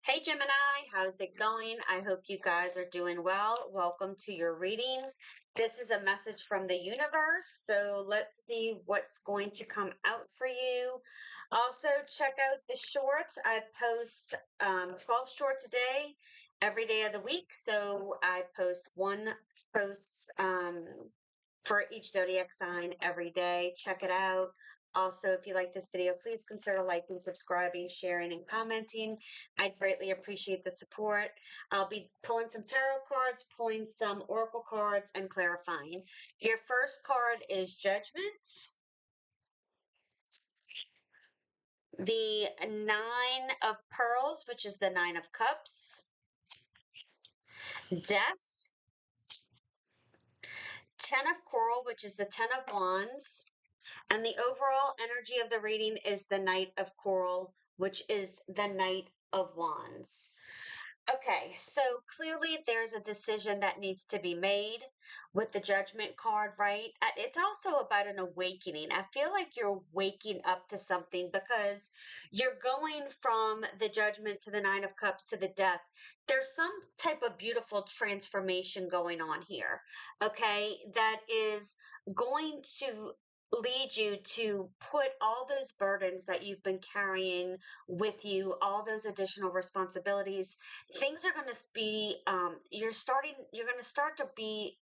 Hey Gemini, how's it going? I hope you guys are doing well. Welcome to your reading. This is a message from the universe, so let's see what's going to come out for you. Also, check out the shorts. I post 12 shorts a day, every day of the week. So I post one post for each zodiac sign every day. Check it out. Also, if you like this video, please consider liking, subscribing, sharing, and commenting. I'd greatly appreciate the support. I'll be pulling some tarot cards, pulling some oracle cards, and clarifying. Your first card is Judgment, the Nine of Pearls, which is the Nine of Cups, Death, Ten of Coral, which is the Ten of Wands, and the overall energy of the reading is the Knight of Coral, which is the Knight of Wands. Okay, so clearly there's a decision that needs to be made with the Judgment card, right? It's also about an awakening. I feel like you're waking up to something because you're going from the Judgment to the Nine of Cups to the Death. There's some type of beautiful transformation going on here, okay, that is going to lead you to put all those burdens that you've been carrying with you, all those additional responsibilities. Things are going to be you're going to start to be,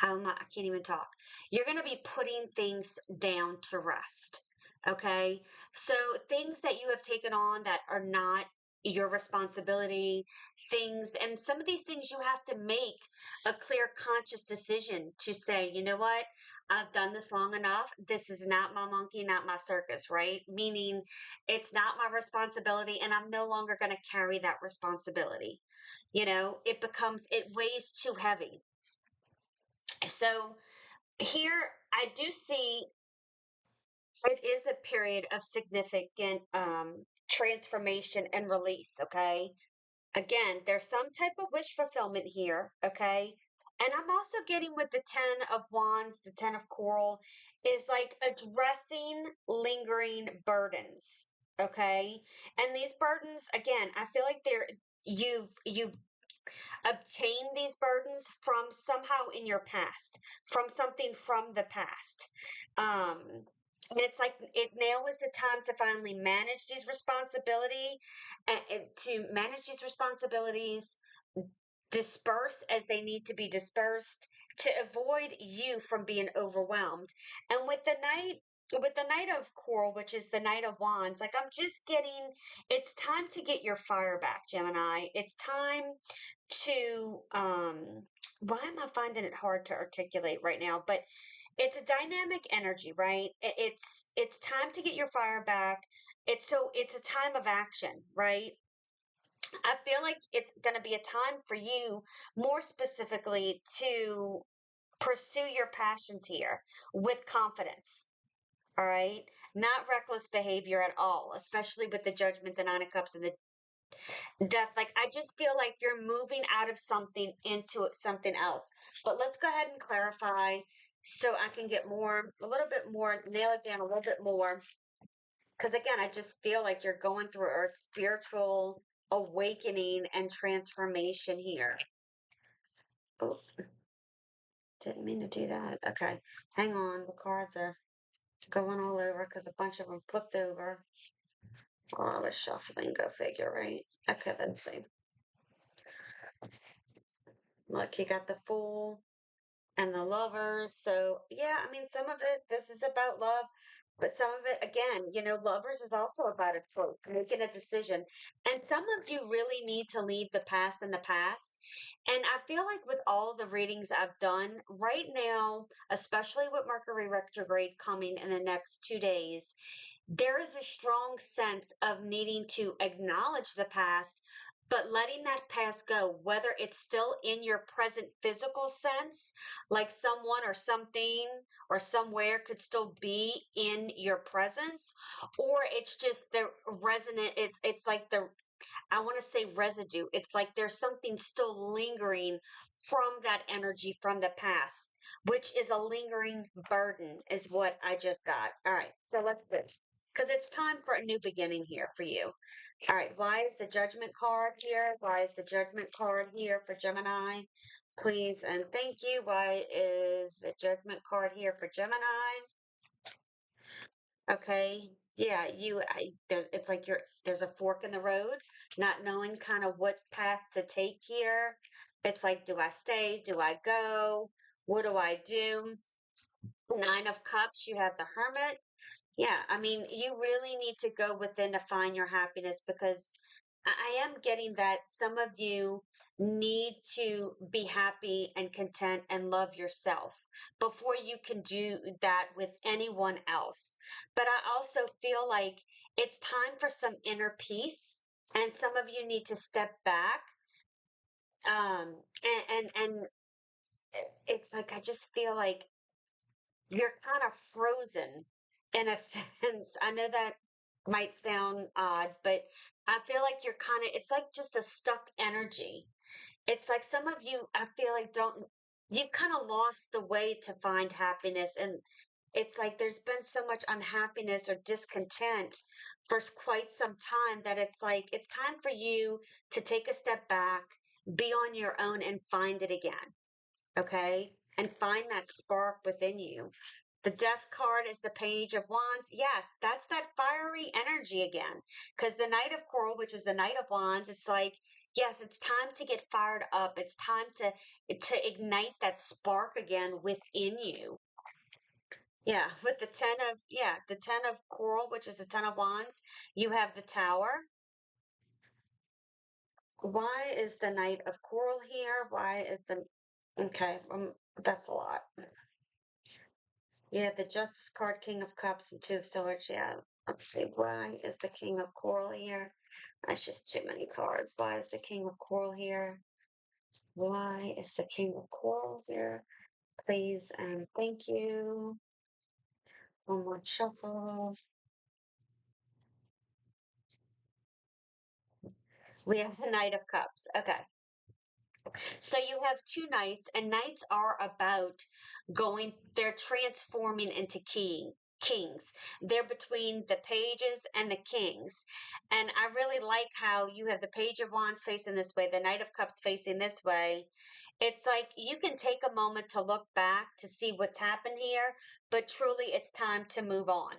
I can't even talk. You're going to be putting things down to rest. Okay, so things that you have taken on that are not your responsibility, things, and some of these things you have to make a clear conscious decision to say, you know what, I've done this long enough. This is not my monkey, not my circus, right? Meaning it's not my responsibility and I'm no longer going to carry that responsibility. It weighs too heavy. So here I do see it is a period of significant transformation and release. Okay. Again, there's some type of wish fulfillment here. Okay. And I'm also getting with the 10 of wands, the 10 of coral is like addressing lingering burdens. Okay. And these burdens, again, I feel like you've obtained these burdens from somehow in your past, from something from the past. And it's like now is the time to finally manage these responsibility and to manage these responsibilities, disperse as they need to be dispersed to avoid you from being overwhelmed. And with the Knight of Coral, which is the Knight of Wands, like I'm just getting, it's time to get your fire back, Gemini. It's time to why am I finding it hard to articulate right now? But it's a dynamic energy, right? It's time to get your fire back. It's a time of action, right? I feel like it's going to be a time for you, more specifically, to pursue your passions here with confidence. All right. Not reckless behavior at all, especially with the Judgment, the Nine of Cups, and the Death. Like, I just feel like you're moving out of something into something else. But let's go ahead and clarify so I can get a little bit more, nail it down a little bit more. Because again, I just feel like you're going through a spiritual awakening and transformation here. Oh, didn't mean to do that. Okay, hang on. The cards are going all over because a bunch of them flipped over while I was shuffling. Go figure, right? Okay, let's see. Look, you got the Fool and the Lovers. So, yeah, I mean, some of it, this is about love, but some of it, again, Lovers is also about a choice, making a decision. And some of you really need to leave the past in the past. And I feel like with all the readings I've done right now, especially with Mercury retrograde coming in the next 2 days, there is a strong sense of needing to acknowledge the past, but letting that past go, whether it's still in your present physical sense, like someone or something or somewhere could still be in your presence, or it's just the resonant, it's like the, I want to say residue. It's like there's something still lingering from that energy from the past, which is a lingering burden, is what I just got. All right, so let's do. because it's time for a new beginning here for you. All right, why is the judgment card here? Why is the judgment card here for Gemini? Please and thank you. Why is the judgment card here for Gemini? Okay. Yeah, it's like there's a fork in the road, not knowing kind of what path to take here. It's like, do I stay? Do I go? What do I do? Nine of Cups, you have the Hermit. Yeah, I mean, you really need to go within to find your happiness because I am getting that some of you need to be happy and content and love yourself before you can do that with anyone else. But I also feel like it's time for some inner peace, and some of you need to step back. And it's like I just feel like you're kind of frozen in a sense. I know that might sound odd, but I feel like you're kind of, it's like just a stuck energy. It's like some of you, I feel like you've kind of lost the way to find happiness. And it's like there's been so much unhappiness or discontent for quite some time that it's like it's time for you to take a step back, be on your own, and find it again. Okay. And find that spark within you. The death card is the page of wands. Yes, that's that fiery energy again. Because the knight of coral, which is the knight of wands, it's like, yes, it's time to get fired up. It's time to ignite that spark again within you. Yeah, with the 10 of coral, which is the 10 of wands, you have the tower. Why is the knight of coral here? Why is the okay, that's a lot. Yeah, the Justice card, King of Cups, and Two of Swords. Yeah, let's see. Why is the King of Coral here? That's just too many cards. Why is the King of Coral here? Why is the King of Coral here? Please and thank you. One more shuffle. We have the Knight of Cups. Okay. So you have two knights, and knights are about they're transforming into kings. They're between the pages and the kings. And I really like how you have the page of wands facing this way, the knight of cups facing this way. It's like you can take a moment to look back to see what's happened here, but truly it's time to move on.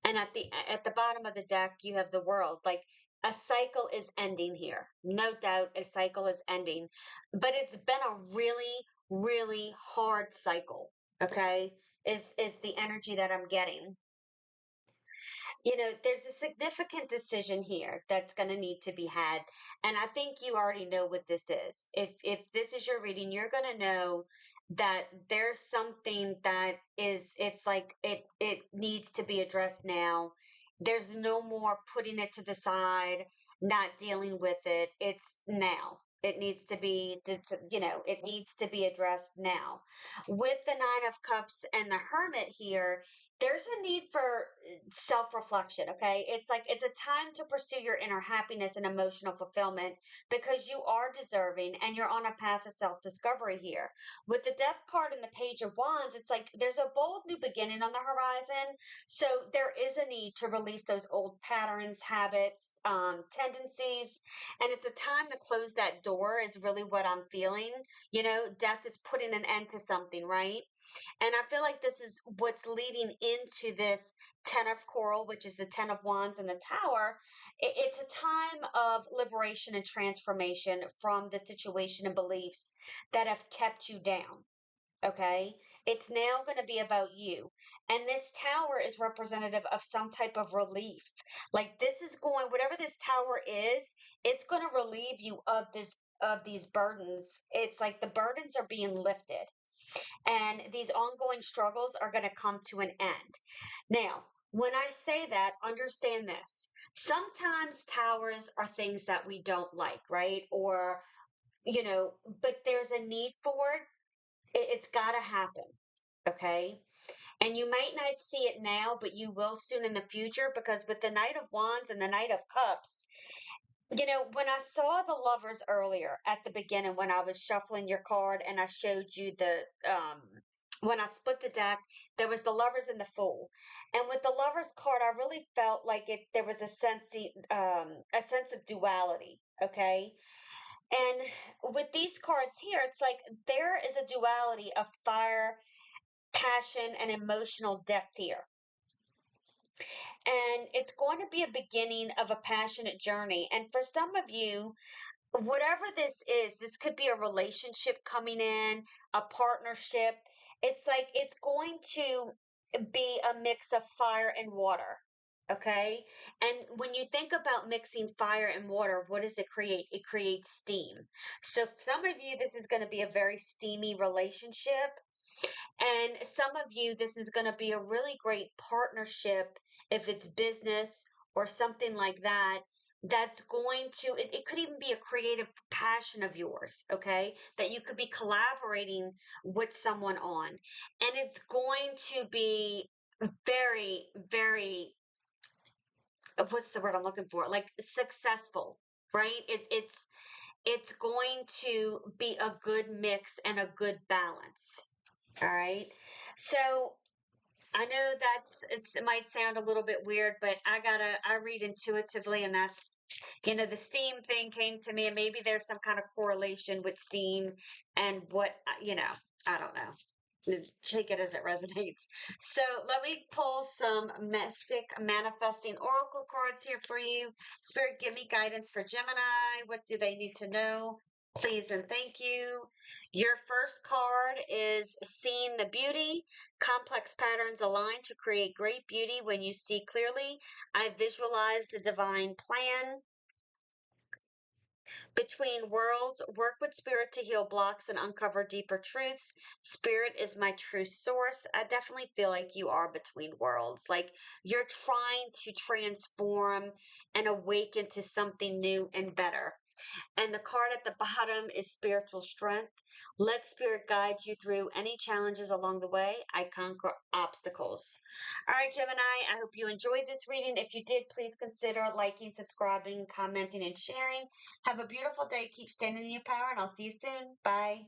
And at the bottom of the deck, you have the world. Like a cycle is ending here. No doubt a cycle is ending. But it's been a really, really hard cycle. Okay. Is the energy that I'm getting. There's a significant decision here that's going to need to be had, and I think you already know what this is. If this is your reading, you're going to know that there's something that it's like it needs to be addressed now. There's no more putting it to the side, not dealing with it. It's now. It needs to be, it needs to be addressed now. With the Nine of Cups and the Hermit here, there's a need for self reflection, okay? It's like it's a time to pursue your inner happiness and emotional fulfillment because you are deserving and you're on a path of self discovery here. With the death card and the page of wands, it's like there's a bold new beginning on the horizon. So there is a need to release those old patterns, habits, tendencies. And it's a time to close that door, is really what I'm feeling. Death is putting an end to something, right? And I feel like this is what's leading into this 10 of coral, which is the 10 of wands and the tower. It's a time of liberation and transformation from the situation and beliefs that have kept you down. Okay. It's now going to be about you. And this tower is representative of some type of relief. Like this is whatever this tower is, it's going to relieve you of these burdens. It's like the burdens are being lifted and these ongoing struggles are going to come to an end. Now, when I say that, understand this. Sometimes towers are things that we don't like, right? But there's a need for it. It's got to happen. Okay. And you might not see it now, but you will soon in the future because with the Knight of Wands and the Knight of Cups, when I saw the lovers earlier at the beginning when I was shuffling your card and I showed you when I split the deck, there was the lovers and the fool. And with the lovers card, I really felt like there was a sense of duality. Okay. And with these cards here, it's like there is a duality of fire, passion, and emotional depth here. And it's going to be a beginning of a passionate journey. And for some of you, whatever this is, this could be a relationship coming in, a partnership. It's like it's going to be a mix of fire and water. Okay. And when you think about mixing fire and water, what does it create? It creates steam. So, for some of you, this is going to be a very steamy relationship. And some of you, this is going to be a really great partnership if it's business or something like that. That's going to, it could even be a creative passion of yours, okay? That you could be collaborating with someone on. And it's going to be very, very, what's the word I'm looking for? Like successful, right? It's going to be a good mix and a good balance. All right. So I know it might sound a little bit weird, but I read intuitively, and that's, the steam thing came to me, and maybe there's some kind of correlation with steam and what, I don't know. Take it as it resonates. So let me pull some mystic manifesting oracle cards here for you. Spirit, give me guidance for Gemini. What do they need to know? Please and thank you. Your first card is Seeing the Beauty. Complex patterns align to create great beauty when you see clearly. I visualize the divine plan. Between worlds, work with spirit to heal blocks and uncover deeper truths. Spirit is my true source. I definitely feel like you are between worlds. Like you're trying to transform and awaken to something new and better. And the card at the bottom is spiritual strength. Let spirit guide you through any challenges along the way. I conquer obstacles. All right, Gemini, I hope you enjoyed this reading. If you did, please consider liking, subscribing, commenting, and sharing. Have a beautiful day. Keep standing in your power, and I'll see you soon. Bye.